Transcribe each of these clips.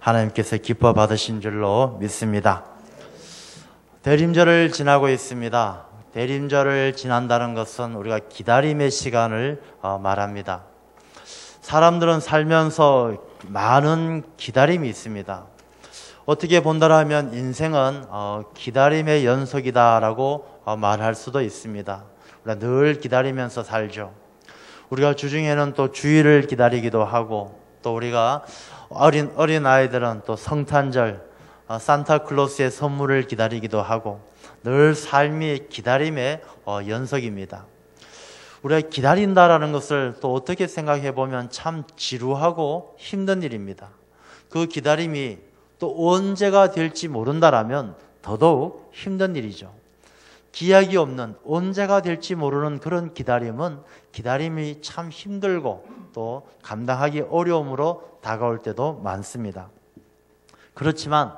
하나님께서 기뻐 받으신 줄로 믿습니다. 대림절을 지나고 있습니다. 대림절을 지난다는 것은 우리가 기다림의 시간을 말합니다. 사람들은 살면서 많은 기다림이 있습니다. 어떻게 본다라면 인생은 기다림의 연속이다라고 말할 수도 있습니다. 우리가 늘 기다리면서 살죠. 우리가 주중에는 또 주일을 기다리기도 하고, 또 우리가 어린 아이들은 또 성탄절, 산타클로스의 선물을 기다리기도 하고, 늘 삶이 기다림의 연속입니다. 우리가 기다린다라는 것을 또 어떻게 생각해 보면 참 지루하고 힘든 일입니다. 그 기다림이 또 언제가 될지 모른다라면 더더욱 힘든 일이죠. 기약이 없는, 언제가 될지 모르는 그런 기다림이 참 힘들고 또 감당하기 어려움으로 다가올 때도 많습니다. 그렇지만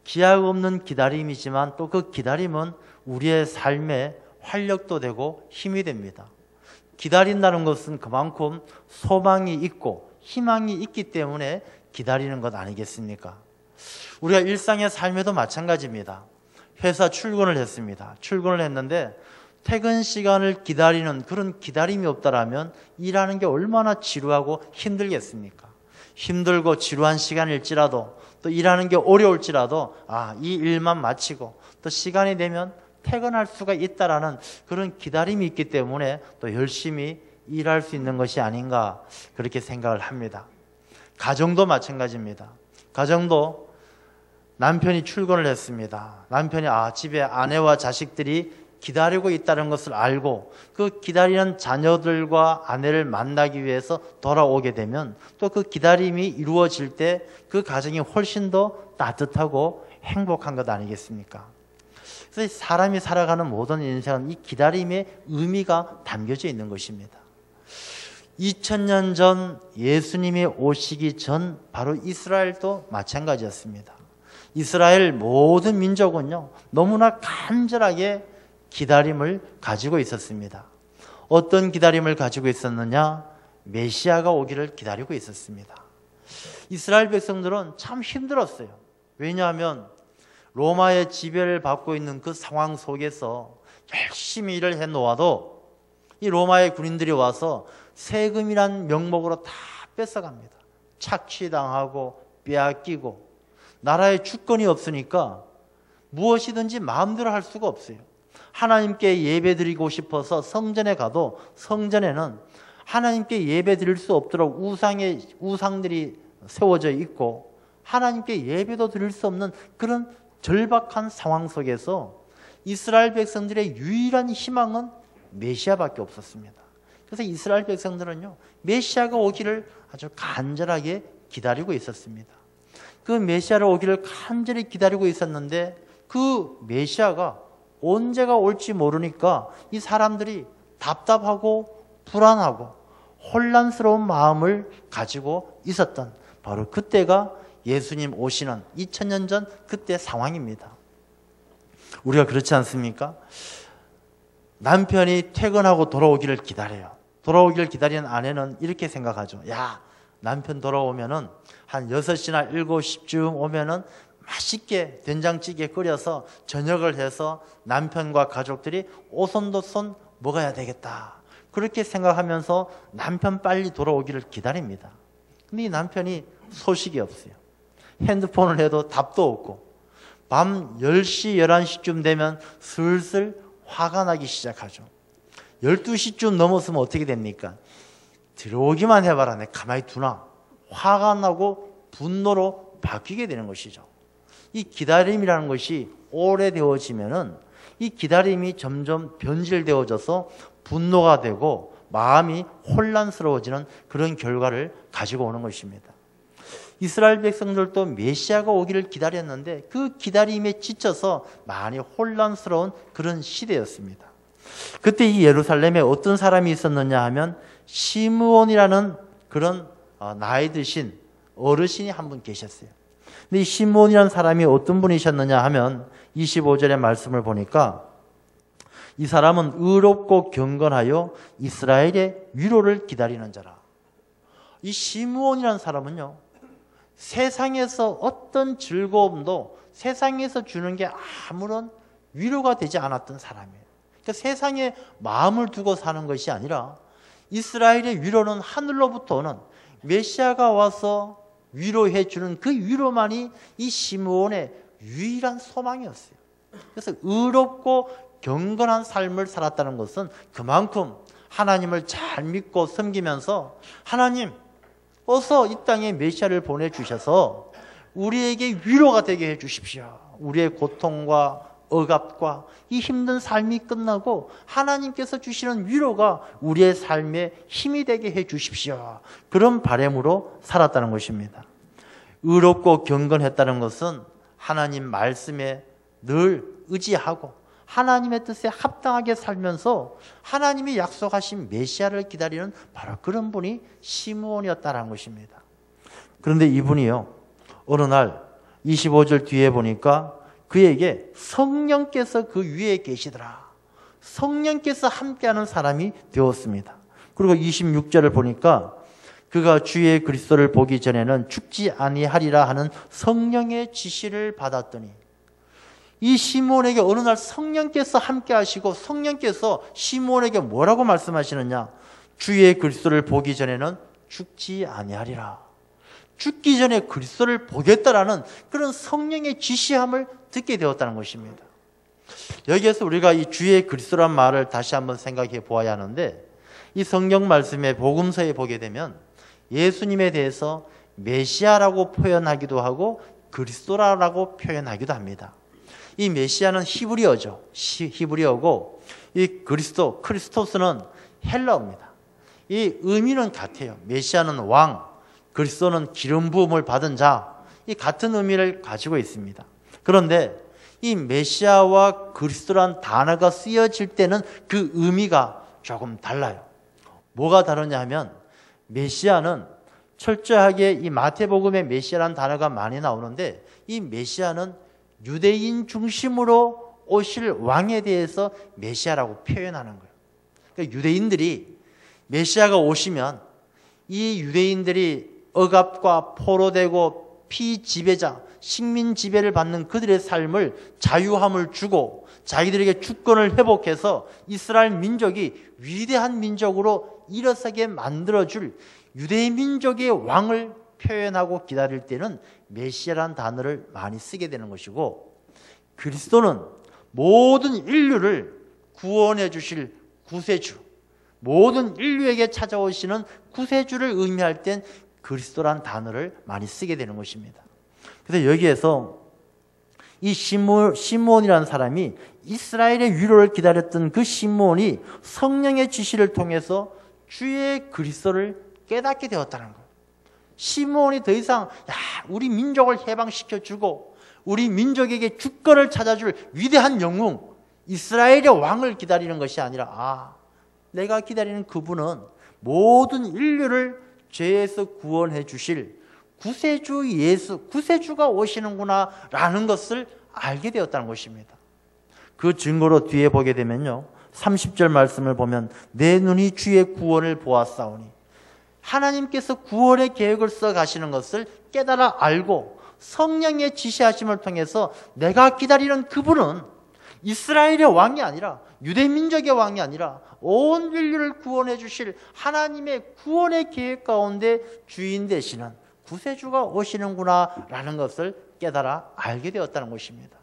기약 없는 기다림이지만 또 그 기다림은 우리의 삶에 활력도 되고 힘이 됩니다. 기다린다는 것은 그만큼 소망이 있고 희망이 있기 때문에 기다리는 것 아니겠습니까? 우리가 일상의 삶에도 마찬가지입니다. 회사 출근을 했습니다. 출근을 했는데 퇴근 시간을 기다리는 그런 기다림이 없다라면 일하는 게 얼마나 지루하고 힘들겠습니까? 힘들고 지루한 시간일지라도 또 일하는 게 어려울지라도 이 일만 마치고 또 시간이 되면 퇴근할 수가 있다라는 그런 기다림이 있기 때문에 또 열심히 일할 수 있는 것이 아닌가 그렇게 생각을 합니다. 가정도 마찬가지입니다. 가정도 남편이 출근을 했습니다. 남편이 집에 아내와 자식들이 기다리고 있다는 것을 알고 그 기다리는 자녀들과 아내를 만나기 위해서 돌아오게 되면 또 그 기다림이 이루어질 때 그 가정이 훨씬 더 따뜻하고 행복한 것 아니겠습니까? 그래서 사람이 살아가는 모든 인생은 이 기다림의 의미가 담겨져 있는 것입니다. 2000년 전 예수님이 오시기 전 바로 이스라엘도 마찬가지였습니다. 이스라엘 모든 민족은요, 너무나 간절하게 기다림을 가지고 있었습니다. 어떤 기다림을 가지고 있었느냐? 메시아가 오기를 기다리고 있었습니다. 이스라엘 백성들은 참 힘들었어요. 왜냐하면 로마의 지배를 받고 있는 그 상황 속에서 열심히 일을 해놓아도 이 로마의 군인들이 와서 세금이란 명목으로 다 뺏어갑니다. 착취당하고 빼앗기고 나라에 주권이 없으니까 무엇이든지 마음대로 할 수가 없어요. 하나님께 예배드리고 싶어서 성전에 가도 성전에는 하나님께 예배드릴 수 없도록 우상들이 세워져 있고 하나님께 예배도 드릴 수 없는 그런 절박한 상황 속에서 이스라엘 백성들의 유일한 희망은 메시아밖에 없었습니다. 그래서 이스라엘 백성들은요, 메시아가 오기를 아주 간절하게 기다리고 있었습니다. 그 메시아를 오기를 간절히 기다리고 있었는데 그 메시아가 언제가 올지 모르니까 이 사람들이 답답하고 불안하고 혼란스러운 마음을 가지고 있었던 바로 그때가 예수님 오시는 2000년 전 그때 상황입니다. 우리가 그렇지 않습니까? 남편이 퇴근하고 돌아오기를 기다려요. 돌아오기를 기다리는 아내는 이렇게 생각하죠. 남편 돌아오면은 한 6시나 7시쯤 오면은 맛있게 된장찌개 끓여서 저녁을 해서 남편과 가족들이 오손도손 먹어야 되겠다. 그렇게 생각하면서 남편 빨리 돌아오기를 기다립니다. 근데 이 남편이 소식이 없어요. 핸드폰을 해도 답도 없고 밤 10시, 11시쯤 되면 슬슬 화가 나기 시작하죠. 12시쯤 넘었으면 어떻게 됩니까? 들어오기만 해봐라, 내 가만히 두나. 화가 나고 분노로 바뀌게 되는 것이죠. 이 기다림이라는 것이 오래되어지면은 이 기다림이 점점 변질되어져서 분노가 되고 마음이 혼란스러워지는 그런 결과를 가지고 오는 것입니다. 이스라엘 백성들도 메시아가 오기를 기다렸는데 그 기다림에 지쳐서 많이 혼란스러운 그런 시대였습니다. 그때 이 예루살렘에 어떤 사람이 있었느냐 하면 시므온이라는 그런 나이 드신 어르신이 한 분 계셨어요. 근데 이 시므온이라는 사람이 어떤 분이셨느냐 하면 25절의 말씀을 보니까 이 사람은 의롭고 경건하여 이스라엘의 위로를 기다리는 자라. 이 시므온이라는 사람은요, 세상에서 어떤 즐거움도 세상에서 주는 게 아무런 위로가 되지 않았던 사람이에요. 그러니까 세상에 마음을 두고 사는 것이 아니라 이스라엘의 위로는 하늘로부터 오는 메시아가 와서 위로해 주는 그 위로만이 이 시므온의 유일한 소망이었어요. 그래서 의롭고 경건한 삶을 살았다는 것은 그만큼 하나님을 잘 믿고 섬기면서 하나님 어서 이 땅에 메시아를 보내주셔서 우리에게 위로가 되게 해 주십시오. 우리의 고통과 억압과 이 힘든 삶이 끝나고 하나님께서 주시는 위로가 우리의 삶에 힘이 되게 해 주십시오. 그런 바람으로 살았다는 것입니다. 의롭고 경건했다는 것은 하나님 말씀에 늘 의지하고 하나님의 뜻에 합당하게 살면서 하나님이 약속하신 메시아를 기다리는 바로 그런 분이 시므온이었다는 것입니다. 그런데 이분이요, 어느 날 25절 뒤에 보니까 그에게 성령께서 그 위에 계시더라. 성령께서 함께하는 사람이 되었습니다. 그리고 26절을 보니까 그가 주의 그리스도를 보기 전에는 죽지 아니하리라 하는 성령의 지시를 받았더니, 이 시므온에게 어느 날 성령께서 함께 하시고 성령께서 시므온에게 뭐라고 말씀하시느냐? 주의 그리스도를 보기 전에는 죽지 아니하리라. 죽기 전에 그리스도를 보겠다라는 그런 성령의 지시함을 듣게 되었다는 것입니다. 여기에서 우리가 이 주의 그리스도란 말을 다시 한번 생각해 보아야 하는데, 이 성경 말씀의 복음서에 보게 되면 예수님에 대해서 메시아라고 표현하기도 하고 그리스도라고 표현하기도 합니다. 이 메시아는 히브리어죠. 히브리어고 이 그리스도, 크리스토스는 헬라어입니다. 이 의미는 같아요. 메시아는 왕, 그리스도는 기름 부음을 받은 자, 이 같은 의미를 가지고 있습니다. 그런데 이 메시아와 그리스도란 단어가 쓰여질 때는 그 의미가 조금 달라요. 뭐가 다르냐 하면, 메시아는 철저하게 이 마태복음에 메시아라는 단어가 많이 나오는데, 이 메시아는 유대인 중심으로 오실 왕에 대해서 메시아라고 표현하는 거예요. 그러니까 유대인들이 메시아가 오시면 이 유대인들이 억압과 포로되고 피지배자, 식민 지배를 받는 그들의 삶을 자유함을 주고 자기들에게 주권을 회복해서 이스라엘 민족이 위대한 민족으로 일어서게 만들어줄 유대 민족의 왕을 표현하고 기다릴 때는 메시아라는 단어를 많이 쓰게 되는 것이고, 그리스도는 모든 인류를 구원해 주실 구세주, 모든 인류에게 찾아오시는 구세주를 의미할 땐 그리스도란 단어를 많이 쓰게 되는 것입니다. 그래서 여기에서 이 시므온이라는 사람이 이스라엘의 위로를 기다렸던 그 시므온이 성령의 지시를 통해서 주의 그리스도를 깨닫게 되었다는 거예요. 시므온이 더 이상 우리 민족을 해방시켜주고 우리 민족에게 주권을 찾아줄 위대한 영웅 이스라엘의 왕을 기다리는 것이 아니라, 내가 기다리는 그분은 모든 인류를 죄에서 구원해 주실 구세주 예수, 구세주가 오시는구나 라는 것을 알게 되었다는 것입니다. 그 증거로 뒤에 보게 되면요, 30절 말씀을 보면 내 눈이 주의 구원을 보았사오니, 하나님께서 구원의 계획을 써 가시는 것을 깨달아 알고 성령의 지시하심을 통해서 내가 기다리는 그분은 이스라엘의 왕이 아니라, 유대 민족의 왕이 아니라 온 인류를 구원해 주실 하나님의 구원의 계획 가운데 주인 되시는 구세주가 오시는구나 라는 것을 깨달아 알게 되었다는 것입니다.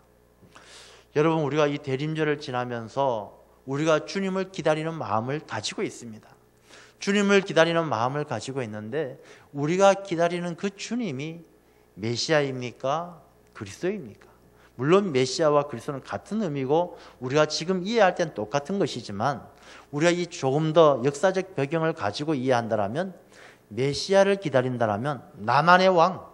여러분, 우리가 이 대림절을 지나면서 우리가 주님을 기다리는 마음을 가지고 있습니다. 주님을 기다리는 마음을 가지고 있는데, 우리가 기다리는 그 주님이 메시아입니까? 그리스도입니까? 물론 메시아와 그리스도는 같은 의미고 우리가 지금 이해할 땐 똑같은 것이지만, 우리가 이 조금 더 역사적 배경을 가지고 이해한다면, 메시아를 기다린다면 나만의 왕,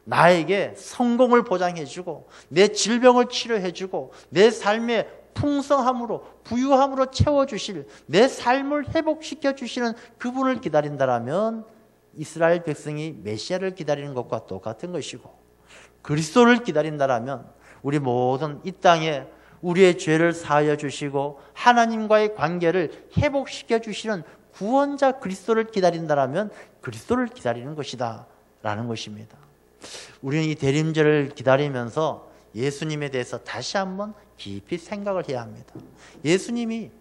나에게 성공을 보장해주고 내 질병을 치료해주고 내 삶의 풍성함으로 부유함으로 채워주실, 내 삶을 회복시켜 주시는 그분을 기다린다면 이스라엘 백성이 메시아를 기다리는 것과 똑같은 것이고, 그리스도를 기다린다면 우리 모든 이 땅에 우리의 죄를 사하여 주시고 하나님과의 관계를 회복시켜 주시는 구원자 그리스도를 기다린다면 그리스도를 기다리는 것이다 라는 것입니다. 우리는 이 대림절을 기다리면서 예수님에 대해서 다시 한번 깊이 생각을 해야 합니다. 예수님이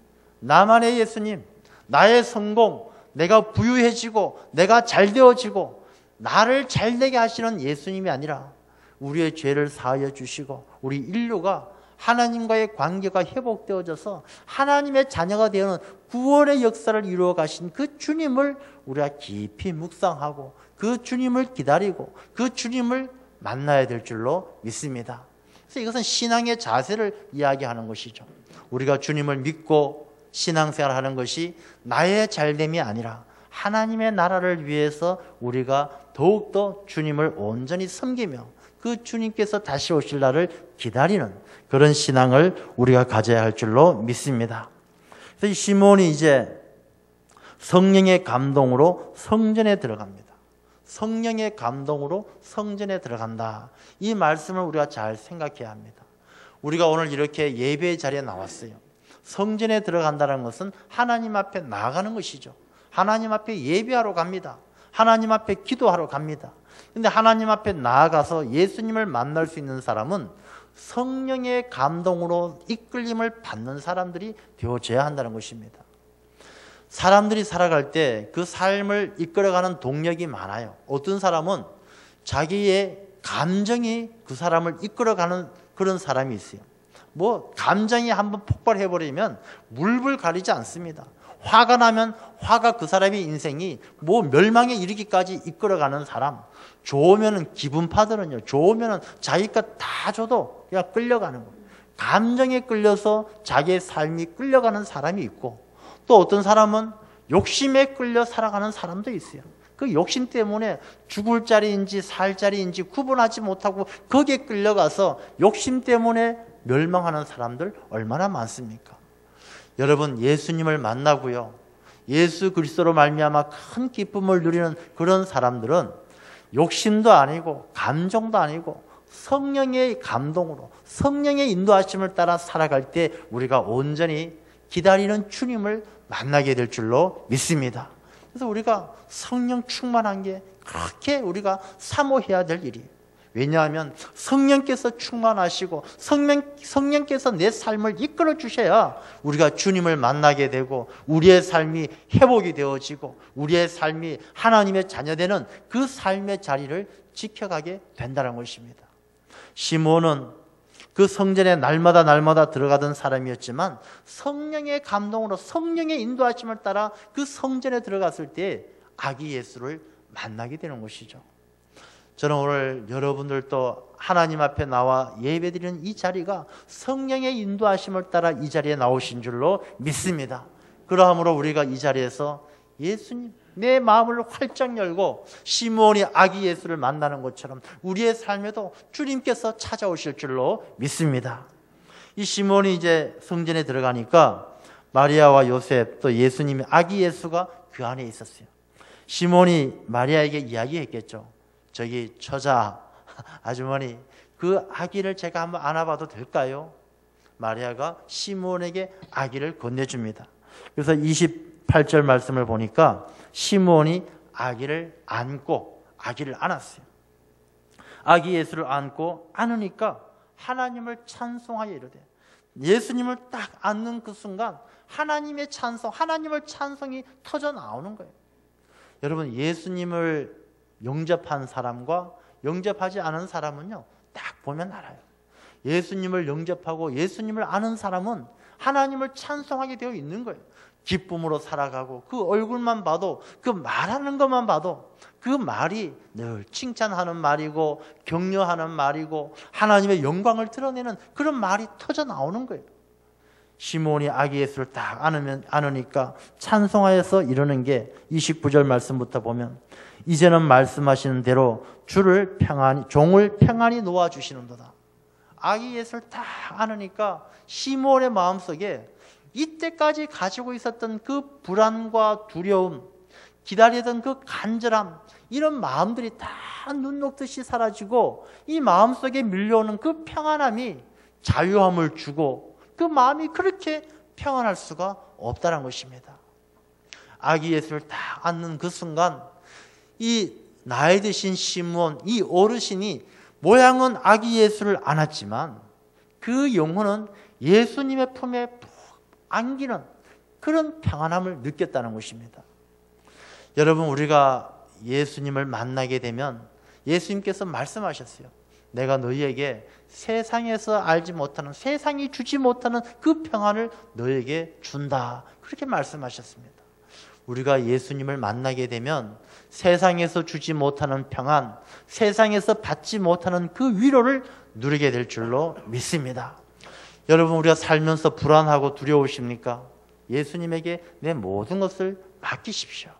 나만의 예수님, 나의 성공, 내가 부유해지고 내가 잘 되어지고 나를 잘되게 하시는 예수님이 아니라 우리의 죄를 사하여 주시고 우리 인류가 하나님과의 관계가 회복되어져서 하나님의 자녀가 되는 구원의 역사를 이루어 가신 그 주님을 우리가 깊이 묵상하고 그 주님을 기다리고 그 주님을 만나야 될 줄로 믿습니다. 그래서 이것은 신앙의 자세를 이야기하는 것이죠. 우리가 주님을 믿고 신앙생활하는 것이 나의 잘됨이 아니라 하나님의 나라를 위해서 우리가 더욱더 주님을 온전히 섬기며 그 주님께서 다시 오실 날을 기다리는 그런 신앙을 우리가 가져야 할 줄로 믿습니다. 그래서 이 시몬이 이제 성령의 감동으로 성전에 들어갑니다. 성령의 감동으로 성전에 들어간다. 이 말씀을 우리가 잘 생각해야 합니다. 우리가 오늘 이렇게 예배의 자리에 나왔어요. 성전에 들어간다는 것은 하나님 앞에 나아가는 것이죠. 하나님 앞에 예배하러 갑니다. 하나님 앞에 기도하러 갑니다. 근데 하나님 앞에 나아가서 예수님을 만날 수 있는 사람은 성령의 감동으로 이끌림을 받는 사람들이 되어져야 한다는 것입니다. 사람들이 살아갈 때 그 삶을 이끌어가는 동력이 많아요. 어떤 사람은 자기의 감정이 그 사람을 이끌어가는 그런 사람이 있어요. 감정이 한번 폭발해버리면 물불 가리지 않습니다. 화가 나면 화가 그 사람의 인생이 멸망에 이르기까지 이끌어가는 사람. 좋으면은 기분파들은요, 좋으면은 자기 것 다 줘도 그냥 끌려가는 거예요. 감정에 끌려서 자기의 삶이 끌려가는 사람이 있고, 또 어떤 사람은 욕심에 끌려 살아가는 사람도 있어요. 그 욕심 때문에 죽을 자리인지 살 자리인지 구분하지 못하고 거기에 끌려가서 욕심 때문에 멸망하는 사람들 얼마나 많습니까? 여러분, 예수님을 만나고요, 예수 그리스도로 말미암아 큰 기쁨을 누리는 그런 사람들은 욕심도 아니고 감정도 아니고 성령의 감동으로 성령의 인도하심을 따라 살아갈 때 우리가 온전히 기다리는 주님을 만나게 될 줄로 믿습니다. 그래서 우리가 성령 충만한 게 그렇게 우리가 사모해야 될 일이에요. 왜냐하면 성령께서 충만하시고 성령께서 내 삶을 이끌어 주셔야 우리가 주님을 만나게 되고 우리의 삶이 회복이 되어지고 우리의 삶이 하나님의 자녀되는 그 삶의 자리를 지켜가게 된다는 것입니다. 시몬은 그 성전에 날마다 들어가던 사람이었지만 성령의 감동으로 성령의 인도하심을 따라 그 성전에 들어갔을 때 아기 예수를 만나게 되는 것이죠. 저는 오늘 여러분들도 하나님 앞에 나와 예배드리는 이 자리가 성령의 인도하심을 따라 이 자리에 나오신 줄로 믿습니다. 그러므로 우리가 이 자리에서 예수님, 내 마음을 활짝 열고 시몬이 아기 예수를 만나는 것처럼 우리의 삶에도 주님께서 찾아오실 줄로 믿습니다. 이 시몬이 이제 성전에 들어가니까 마리아와 요셉 또 예수님의 아기 예수가 그 안에 있었어요. 시몬이 마리아에게 이야기했겠죠. 저기 처자 아주머니, 그 아기를 제가 한번 안아봐도 될까요? 마리아가 시몬에게 아기를 건네줍니다. 그래서 28절 말씀을 보니까 시몬이 아기를 안고 아기를 안았어요. 아기 예수를 안으니까 하나님을 찬송하여 이르되, 예수님을 딱 안는 그 순간 하나님의 찬송, 하나님을 찬송이 터져 나오는 거예요. 여러분, 예수님을 영접한 사람과 영접하지 않은 사람은요, 딱 보면 알아요. 예수님을 영접하고 예수님을 아는 사람은 하나님을 찬송하게 되어 있는 거예요. 기쁨으로 살아가고 그 얼굴만 봐도, 그 말하는 것만 봐도 그 말이 늘 칭찬하는 말이고 격려하는 말이고 하나님의 영광을 드러내는 그런 말이 터져 나오는 거예요. 시몬이 아기 예수를 딱 안으니까 찬송하여서 이러는 게 29절 말씀부터 보면, 이제는 말씀하시는 대로 종을 평안히 놓아주시는도다. 아기 예수를 딱 안으니까 시몬의 마음속에 이때까지 가지고 있었던 그 불안과 두려움, 기다리던 그 간절함, 이런 마음들이 다 눈 녹듯이 사라지고 이 마음속에 밀려오는 그 평안함이 자유함을 주고 그 마음이 그렇게 평안할 수가 없다는 것입니다. 아기 예수를 딱 안는 그 순간 이 나이 드신 시므온 이 어르신이 모양은 아기 예수를 안았지만 그 영혼은 예수님의 품에 푹 안기는 그런 평안함을 느꼈다는 것입니다. 여러분, 우리가 예수님을 만나게 되면 예수님께서 말씀하셨어요. 내가 너희에게 세상에서 알지 못하는, 세상이 주지 못하는 그 평안을 너희에게 준다. 그렇게 말씀하셨습니다. 우리가 예수님을 만나게 되면 세상에서 주지 못하는 평안, 세상에서 받지 못하는 그 위로를 누리게 될 줄로 믿습니다. 여러분, 우리가 살면서 불안하고 두려우십니까? 예수님에게 내 모든 것을 맡기십시오.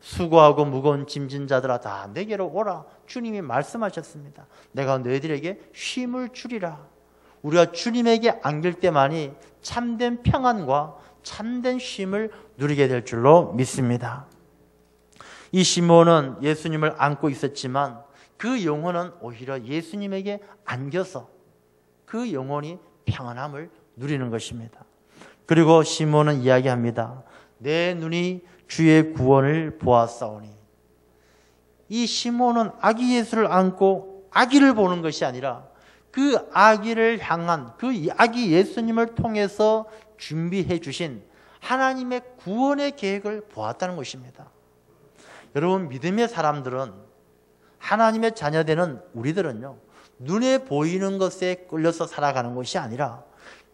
수고하고 무거운 짐진 자들아 다 내게로 오라. 주님이 말씀하셨습니다. 내가 너희들에게 쉼을 주리라. 우리가 주님에게 안길 때만이 참된 평안과 참된 쉼을 누리게 될 줄로 믿습니다. 이 시므온은 예수님을 안고 있었지만 그 영혼은 오히려 예수님에게 안겨서 그 영혼이 평안함을 누리는 것입니다. 그리고 시므온은 이야기합니다. 내 눈이 주의 구원을 보았사오니. 이 시므온은 아기 예수를 안고 아기를 보는 것이 아니라 그 아기를 향한, 그 아기 예수님을 통해서 준비해 주신 하나님의 구원의 계획을 보았다는 것입니다. 여러분, 믿음의 사람들은, 하나님의 자녀되는 우리들은요, 눈에 보이는 것에 끌려서 살아가는 것이 아니라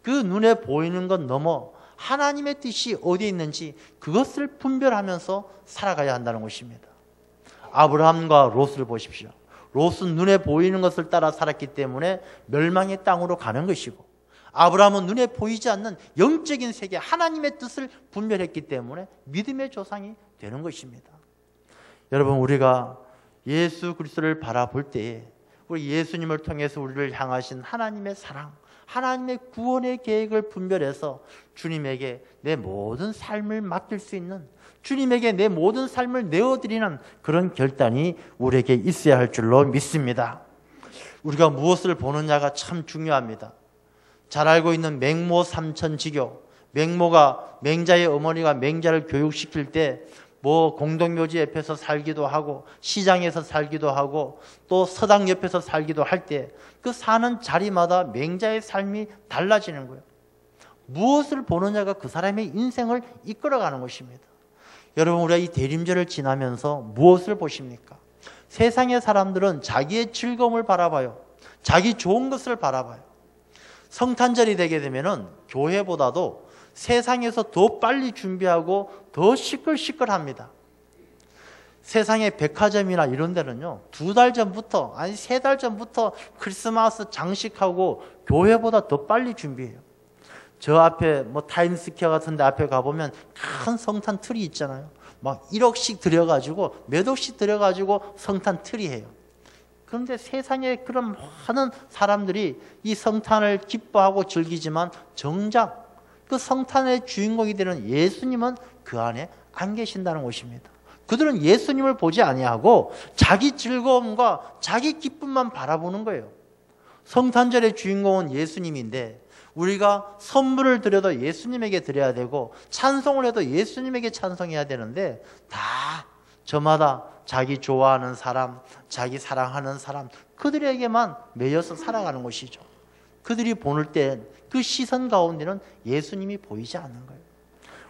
그 눈에 보이는 것 넘어 하나님의 뜻이 어디에 있는지 그것을 분별하면서 살아가야 한다는 것입니다. 아브라함과 롯을 보십시오. 롯은 눈에 보이는 것을 따라 살았기 때문에 멸망의 땅으로 가는 것이고, 아브라함은 눈에 보이지 않는 영적인 세계, 하나님의 뜻을 분별했기 때문에 믿음의 조상이 되는 것입니다. 여러분, 우리가 예수 그리스도를 바라볼 때에 우리 예수님을 통해서 우리를 향하신 하나님의 사랑, 하나님의 구원의 계획을 분별해서 주님에게 내 모든 삶을 맡길 수 있는, 주님에게 내 모든 삶을 내어드리는 그런 결단이 우리에게 있어야 할 줄로 믿습니다. 우리가 무엇을 보느냐가 참 중요합니다. 잘 알고 있는 맹모 삼천지교, 맹모가, 맹자의 어머니가 맹자를 교육시킬 때 뭐 공동묘지 옆에서 살기도 하고 시장에서 살기도 하고 또 서당 옆에서 살기도 할 때 그 사는 자리마다 맹자의 삶이 달라지는 거예요. 무엇을 보느냐가 그 사람의 인생을 이끌어가는 것입니다. 여러분, 우리가 이 대림절을 지나면서 무엇을 보십니까? 세상의 사람들은 자기의 즐거움을 바라봐요. 자기 좋은 것을 바라봐요. 성탄절이 되게 되면은 교회보다도 세상에서 더 빨리 준비하고 더 시끌시끌합니다. 세상의 백화점이나 이런 데는요, 2달 전부터, 아니 3달 전부터 크리스마스 장식하고 교회보다 더 빨리 준비해요. 저 앞에 뭐 타임스퀘어 같은 데 앞에 가보면 큰 성탄 틀이 있잖아요. 막 1억씩 들여가지고 몇 억씩 들여가지고 성탄 틀이 해요. 그런데 세상에 그런 많은 사람들이 이 성탄을 기뻐하고 즐기지만 정작 그 성탄의 주인공이 되는 예수님은 그 안에 안 계신다는 것입니다. 그들은 예수님을 보지 아니하고 자기 즐거움과 자기 기쁨만 바라보는 거예요. 성탄절의 주인공은 예수님인데 우리가 선물을 드려도 예수님에게 드려야 되고 찬송을 해도 예수님에게 찬송해야 되는데 다 저마다 자기 좋아하는 사람, 자기 사랑하는 사람, 그들에게만 매여서 살아가는 것이죠. 그들이 보는 때 그 시선 가운데는 예수님이 보이지 않는 거예요.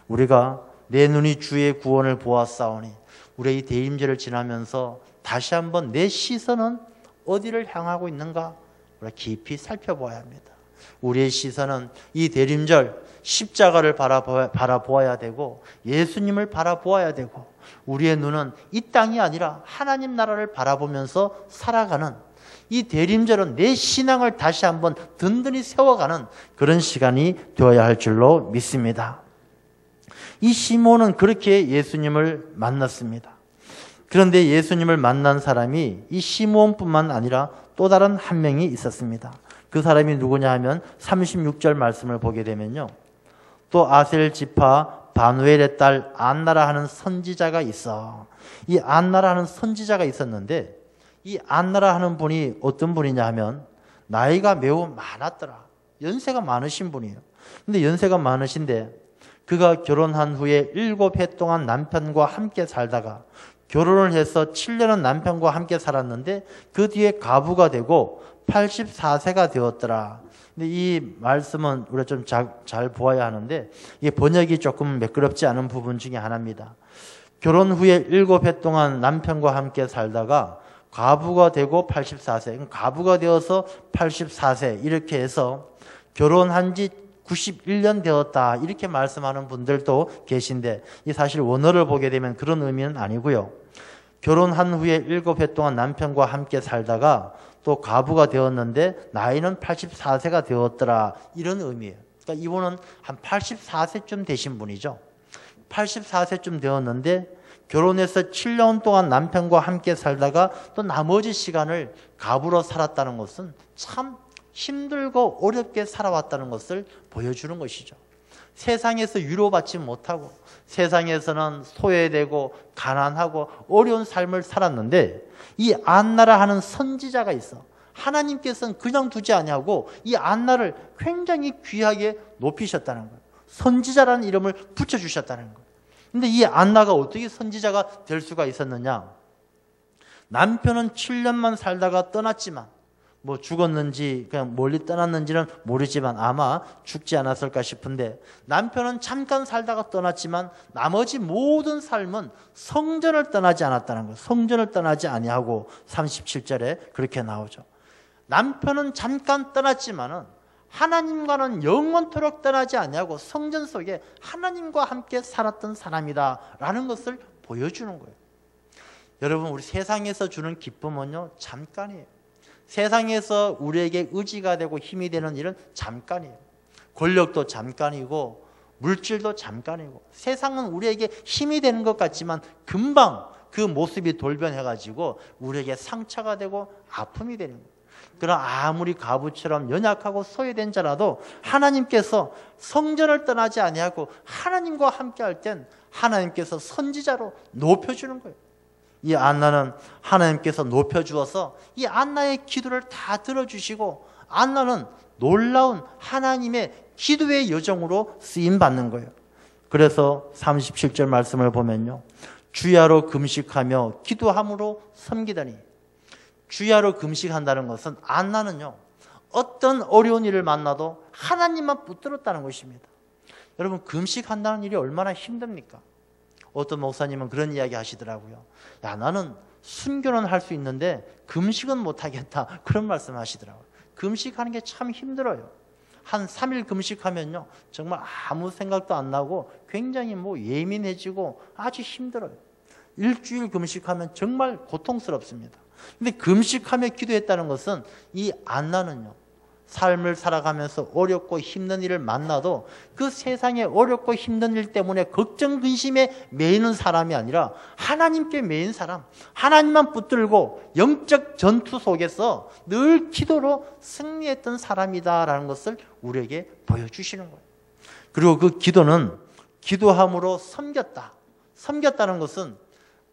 우리가 내 눈이 주의 구원을 보았사오니, 우리의 이 대임절을 지나면서 다시 한번 내 시선은 어디를 향하고 있는가 우리가 깊이 살펴보아야 합니다. 우리의 시선은 이 대림절 십자가를 바라보아야 되고 예수님을 바라보아야 되고, 우리의 눈은 이 땅이 아니라 하나님 나라를 바라보면서 살아가는, 이 대림절은 내 신앙을 다시 한번 든든히 세워가는 그런 시간이 되어야 할 줄로 믿습니다. 이 시몬은 그렇게 예수님을 만났습니다. 그런데 예수님을 만난 사람이 이 시몬뿐만 아니라 또 다른 한 명이 있었습니다. 그 사람이 누구냐 하면 36절 말씀을 보게 되면요, 또 아셀 지파 바누엘의 딸 안나라 하는 선지자가 있어. 이 안나라 하는 선지자가 있었는데, 이 안나라 하는 분이 어떤 분이냐 하면 나이가 매우 많았더라. 연세가 많으신 분이에요. 근데 연세가 많으신데 그가 결혼한 후에 7해 동안 남편과 함께 살다가 결혼을 해서 7년은 남편과 함께 살았는데 그 뒤에 과부가 되고 84세가 되었더라. 근데 이 말씀은 우리가 좀 잘 보아야 하는데 이게 번역이 조금 매끄럽지 않은 부분 중에 하나입니다. 결혼 후에 7해 동안 남편과 함께 살다가 과부가 되고 84세, 과부가 되어서 84세 이렇게 해서 결혼한 지 91년 되었다 이렇게 말씀하는 분들도 계신데 이 사실 원어를 보게 되면 그런 의미는 아니고요. 결혼한 후에 7해 동안 남편과 함께 살다가 또 과부가 되었는데 나이는 84세가 되었더라 이런 의미예요. 그러니까 이분은 한 84세쯤 되신 분이죠. 84세쯤 되었는데 결혼해서 7년 동안 남편과 함께 살다가 또 나머지 시간을 과부로 살았다는 것은 참 힘들고 어렵게 살아왔다는 것을 보여주는 것이죠. 세상에서 위로받지 못하고 세상에서는 소외되고 가난하고 어려운 삶을 살았는데 이 안나라 하는 선지자가 있어. 하나님께서는 그냥 두지 아니하고 이 안나를 굉장히 귀하게 높이셨다는 거예요. 선지자라는 이름을 붙여주셨다는 거예요. 근데 이 안나가 어떻게 선지자가 될 수가 있었느냐? 남편은 7년만 살다가 떠났지만 뭐 죽었는지 그냥 멀리 떠났는지는 모르지만 아마 죽지 않았을까 싶은데 남편은 잠깐 살다가 떠났지만 나머지 모든 삶은 성전을 떠나지 않았다는 거예요. 성전을 떠나지 아니하고 37절에 그렇게 나오죠. 남편은 잠깐 떠났지만은 하나님과는 영원토록 떠나지 아니하고 성전 속에 하나님과 함께 살았던 사람이다라는 것을 보여주는 거예요. 여러분, 우리 세상에서 주는 기쁨은요 잠깐이에요. 세상에서 우리에게 의지가 되고 힘이 되는 일은 잠깐이에요. 권력도 잠깐이고 물질도 잠깐이고 세상은 우리에게 힘이 되는 것 같지만 금방 그 모습이 돌변해가지고 우리에게 상처가 되고 아픔이 되는 거예요. 그러나 아무리 과부처럼 연약하고 소외된 자라도 하나님께서 성전을 떠나지 아니하고 하나님과 함께 할 땐 하나님께서 선지자로 높여주는 거예요. 이 안나는 하나님께서 높여주어서 이 안나의 기도를 다 들어주시고 안나는 놀라운 하나님의 기도의 여정으로 쓰임받는 거예요. 그래서 37절 말씀을 보면요, 주야로 금식하며 기도함으로 섬기더니, 주야로 금식한다는 것은 안나는요 어떤 어려운 일을 만나도 하나님만 붙들었다는 것입니다. 여러분, 금식한다는 일이 얼마나 힘듭니까? 어떤 목사님은 그런 이야기 하시더라고요. 야, 나는 순교는 할 수 있는데 금식은 못하겠다, 그런 말씀 하시더라고요. 금식하는 게 참 힘들어요. 한 3일 금식하면요 정말 아무 생각도 안 나고 굉장히 예민해지고 아주 힘들어요. 일주일 금식하면 정말 고통스럽습니다. 근데 금식하며 기도했다는 것은 이 안나는요 삶을 살아가면서 어렵고 힘든 일을 만나도 그 세상에 어렵고 힘든 일 때문에 걱정 근심에 매이는 사람이 아니라 하나님께 매인 사람, 하나님만 붙들고 영적 전투 속에서 늘 기도로 승리했던 사람이다라는 것을 우리에게 보여주시는 거예요. 그리고 그 기도는 기도함으로 섬겼다. 섬겼다는 것은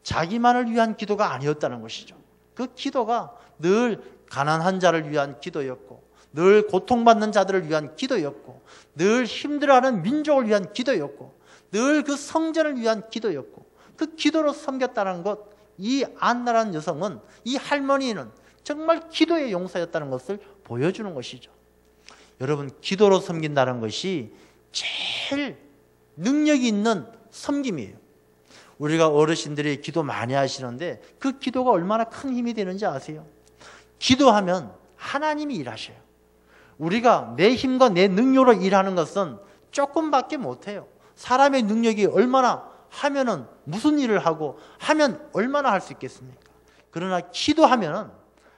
자기만을 위한 기도가 아니었다는 것이죠. 그 기도가 늘 가난한 자를 위한 기도였고 늘 고통받는 자들을 위한 기도였고 늘 힘들어하는 민족을 위한 기도였고 늘 그 성전을 위한 기도였고 그 기도로 섬겼다는 것, 이 안나라는 여성은, 이 할머니는 정말 기도의 용사였다는 것을 보여주는 것이죠. 여러분, 기도로 섬긴다는 것이 제일 능력이 있는 섬김이에요. 우리가 어르신들이 기도 많이 하시는데 그 기도가 얼마나 큰 힘이 되는지 아세요? 기도하면 하나님이 일하셔요. 우리가 내 힘과 내 능력으로 일하는 것은 조금밖에 못해요. 사람의 능력이 얼마나 하면은 무슨 일을 하고 하면 얼마나 할 수 있겠습니까? 그러나 기도하면은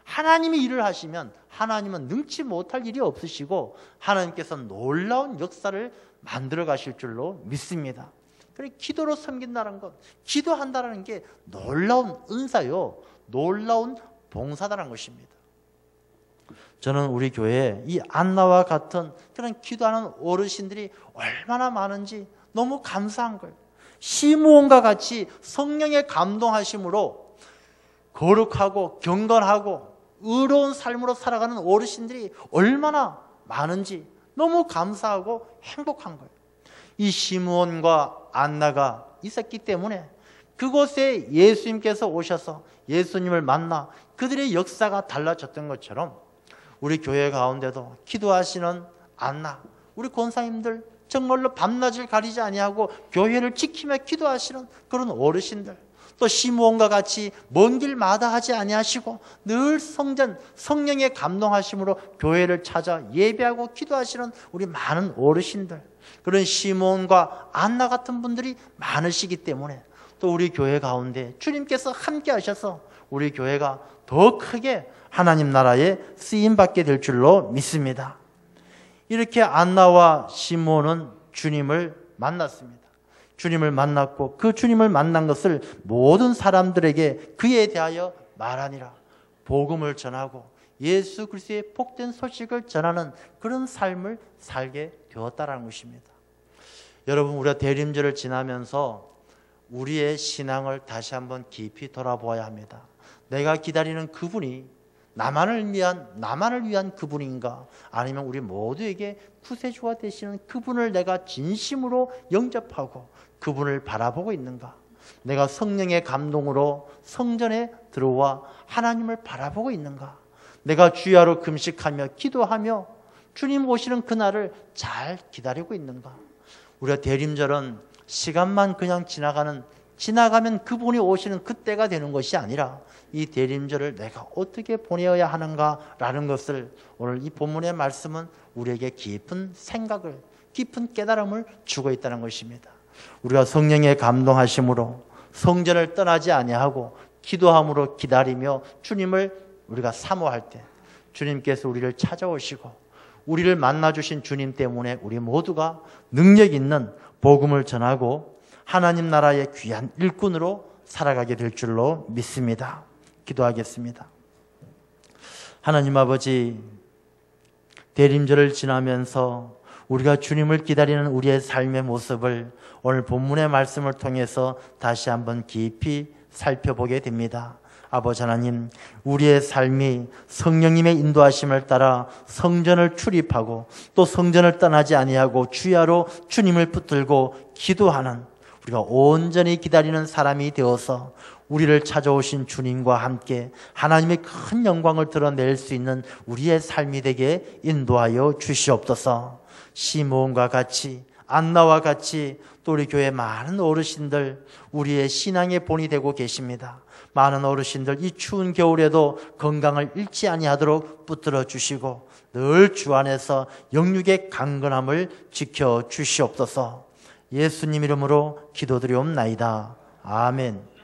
하나님이 일을 하시면 하나님은 능치 못할 일이 없으시고 하나님께서 놀라운 역사를 만들어 가실 줄로 믿습니다. 그래, 기도로 섬긴다는 것, 기도한다는 게 놀라운 은사요, 놀라운 봉사다라는 것입니다. 저는 우리 교회에 이 안나와 같은 그런 기도하는 어르신들이 얼마나 많은지 너무 감사한 거예요. 시므온과 같이 성령의 감동하심으로 거룩하고 경건하고 의로운 삶으로 살아가는 어르신들이 얼마나 많은지 너무 감사하고 행복한 거예요. 이 시므온과 안나가 있었기 때문에 그곳에 예수님께서 오셔서 예수님을 만나 그들의 역사가 달라졌던 것처럼 우리 교회 가운데도 기도하시는 안나, 우리 권사님들 정말로 밤낮을 가리지 아니하고 교회를 지키며 기도하시는 그런 어르신들, 또 시므온과 같이 먼 길 마다하지 아니하시고 늘 성령의 감동하심으로 교회를 찾아 예배하고 기도하시는 우리 많은 어르신들, 그런 시므온과 안나 같은 분들이 많으시기 때문에 또 우리 교회 가운데 주님께서 함께 하셔서 우리 교회가 더 크게 하나님 나라에 쓰임받게 될 줄로 믿습니다. 이렇게 안나와 시므온은 주님을 만났습니다. 주님을 만났고 그 주님을 만난 것을 모든 사람들에게 그에 대하여 말하니라, 복음을 전하고 예수 그리스도의 복된 소식을 전하는 그런 삶을 살게 되었다라는 것입니다. 여러분, 우리가 대림절을 지나면서 우리의 신앙을 다시 한번 깊이 돌아보아야 합니다. 내가 기다리는 그분이 나만을 위한 그분인가, 아니면 우리 모두에게 구세주가 되시는 그분을 내가 진심으로 영접하고 그분을 바라보고 있는가? 내가 성령의 감동으로 성전에 들어와 하나님을 바라보고 있는가? 내가 주야로 금식하며 기도하며 주님 오시는 그날을 잘 기다리고 있는가? 우리가 대림절은 시간만 그냥 지나가면 그분이 오시는 그때가 되는 것이 아니라 이 대림절을 내가 어떻게 보내어야 하는가라는 것을 오늘 이 본문의 말씀은 우리에게 깊은 생각을, 깊은 깨달음을 주고 있다는 것입니다. 우리가 성령의 감동하심으로 성전을 떠나지 아니하고 기도함으로 기다리며 주님을 우리가 사모할 때 주님께서 우리를 찾아오시고 우리를 만나주신 주님 때문에 우리 모두가 능력 있는 복음을 전하고 하나님 나라의 귀한 일꾼으로 살아가게 될 줄로 믿습니다. 기도하겠습니다. 하나님 아버지, 대림절을 지나면서 우리가 주님을 기다리는 우리의 삶의 모습을 오늘 본문의 말씀을 통해서 다시 한번 깊이 살펴보게 됩니다. 아버지 하나님, 우리의 삶이 성령님의 인도하심을 따라 성전을 출입하고 또 성전을 떠나지 아니하고 주야로 주님을 붙들고 기도하는 우리가 온전히 기다리는 사람이 되어서 우리를 찾아오신 주님과 함께 하나님의 큰 영광을 드러낼 수 있는 우리의 삶이 되게 인도하여 주시옵소서. 시므온과 같이, 안나와 같이 또 우리 교회 많은 어르신들, 우리의 신앙의 본이 되고 계십니다. 많은 어르신들 이 추운 겨울에도 건강을 잃지 아니하도록 붙들어 주시고 늘 주 안에서 영육의 강건함을 지켜 주시옵소서. 예수님 이름으로 기도드리옵나이다. 아멘.